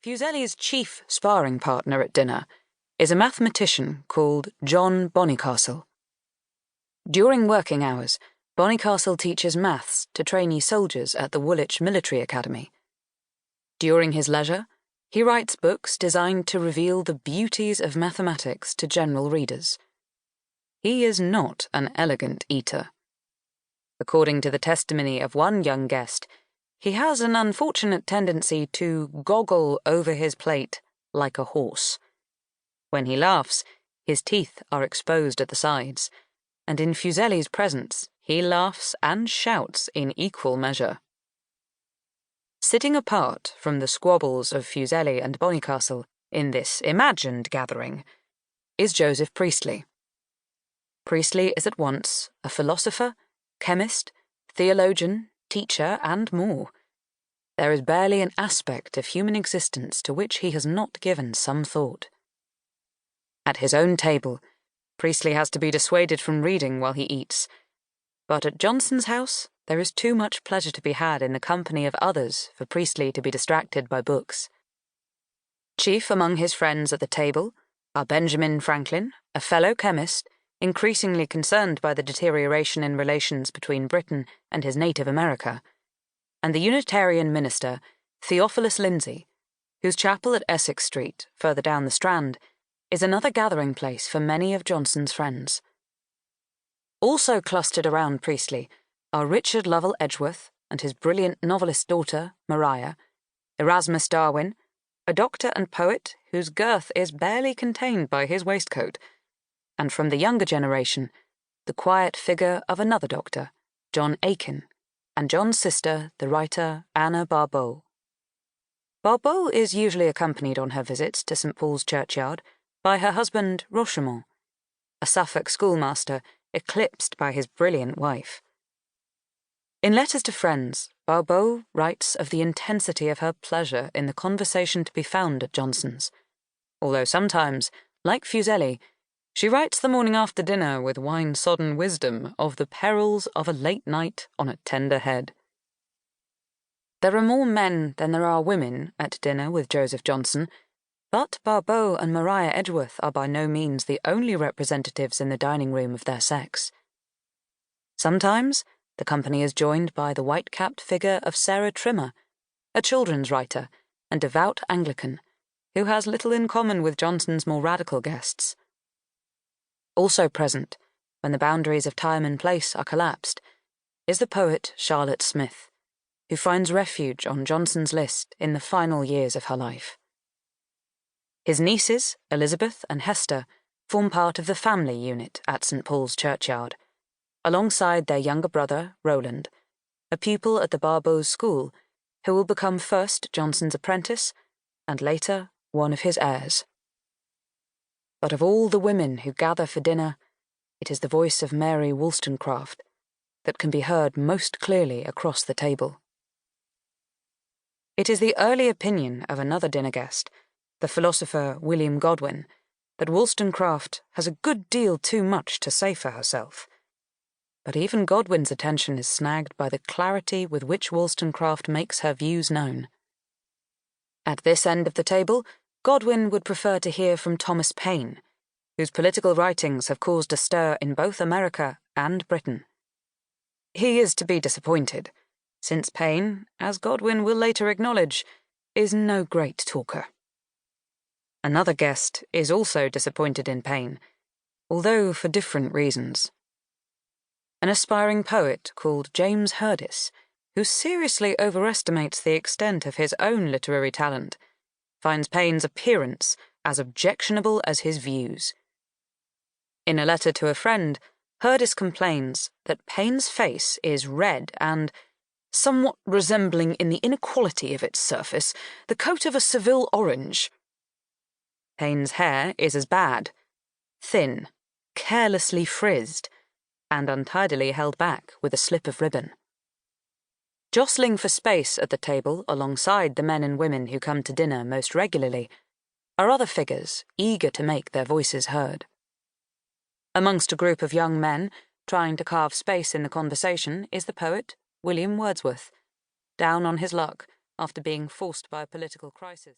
Fuseli's chief sparring partner at dinner is a mathematician called John Bonnycastle. During working hours, Bonnycastle teaches maths to trainee soldiers at the Woolwich Military Academy. During his leisure, he writes books designed to reveal the beauties of mathematics to general readers. He is not an elegant eater. According to the testimony of one young guest, he has an unfortunate tendency to goggle over his plate like a horse. When he laughs, his teeth are exposed at the sides, and in Fuseli's presence, he laughs and shouts in equal measure. Sitting apart from the squabbles of Fuseli and Bonnycastle in this imagined gathering is Joseph Priestley. Priestley is at once a philosopher, chemist, theologian, teacher, and more. There is barely an aspect of human existence to which he has not given some thought. At his own table, Priestley has to be dissuaded from reading while he eats, but at Johnson's house there is too much pleasure to be had in the company of others for Priestley to be distracted by books. Chief among his friends at the table are Benjamin Franklin, a fellow chemist, increasingly concerned by the deterioration in relations between Britain and his native America, and the Unitarian minister, Theophilus Lindsay, whose chapel at Essex Street, further down the Strand, is another gathering place for many of Johnson's friends. Also clustered around Priestley are Richard Lovell Edgeworth and his brilliant novelist daughter, Maria, Erasmus Darwin, a doctor and poet whose girth is barely contained by his waistcoat, and from the younger generation, the quiet figure of another doctor, John Aikin, and John's sister, the writer Anna Barbauld. Barbauld is usually accompanied on her visits to St. Paul's Churchyard by her husband Rochemont, a Suffolk schoolmaster eclipsed by his brilliant wife. In letters to friends, Barbauld writes of the intensity of her pleasure in the conversation to be found at Johnson's, although sometimes, like Fuseli, she writes the morning after dinner with wine-sodden wisdom of the perils of a late night on a tender head. There are more men than there are women at dinner with Joseph Johnson, but Barbauld and Maria Edgeworth are by no means the only representatives in the dining room of their sex. Sometimes the company is joined by the white-capped figure of Sarah Trimmer, a children's writer and devout Anglican, who has little in common with Johnson's more radical guests. Also present, when the boundaries of time and place are collapsed, is the poet Charlotte Smith, who finds refuge on Johnson's list in the final years of her life. His nieces, Elizabeth and Hester, form part of the family unit at St. Paul's Churchyard, alongside their younger brother, Roland, a pupil at the Barbauld School, who will become first Johnson's apprentice and later one of his heirs. But of all the women who gather for dinner, it is the voice of Mary Wollstonecraft that can be heard most clearly across the table. It is the early opinion of another dinner guest, the philosopher William Godwin, that Wollstonecraft has a good deal too much to say for herself. But even Godwin's attention is snagged by the clarity with which Wollstonecraft makes her views known. At this end of the table, Godwin would prefer to hear from Thomas Paine, whose political writings have caused a stir in both America and Britain. He is to be disappointed, since Paine, as Godwin will later acknowledge, is no great talker. Another guest is also disappointed in Paine, although for different reasons. An aspiring poet called James Hurdis, who seriously overestimates the extent of his own literary talent, finds Paine's appearance as objectionable as his views. In a letter to a friend, Hurdis complains that Paine's face is red and, somewhat resembling in the inequality of its surface, the coat of a Seville orange. Paine's hair is as bad, thin, carelessly frizzed, and untidily held back with a slip of ribbon. Jostling for space at the table alongside the men and women who come to dinner most regularly are other figures eager to make their voices heard. Amongst a group of young men trying to carve space in the conversation is the poet William Wordsworth, down on his luck after being forced by a political crisis.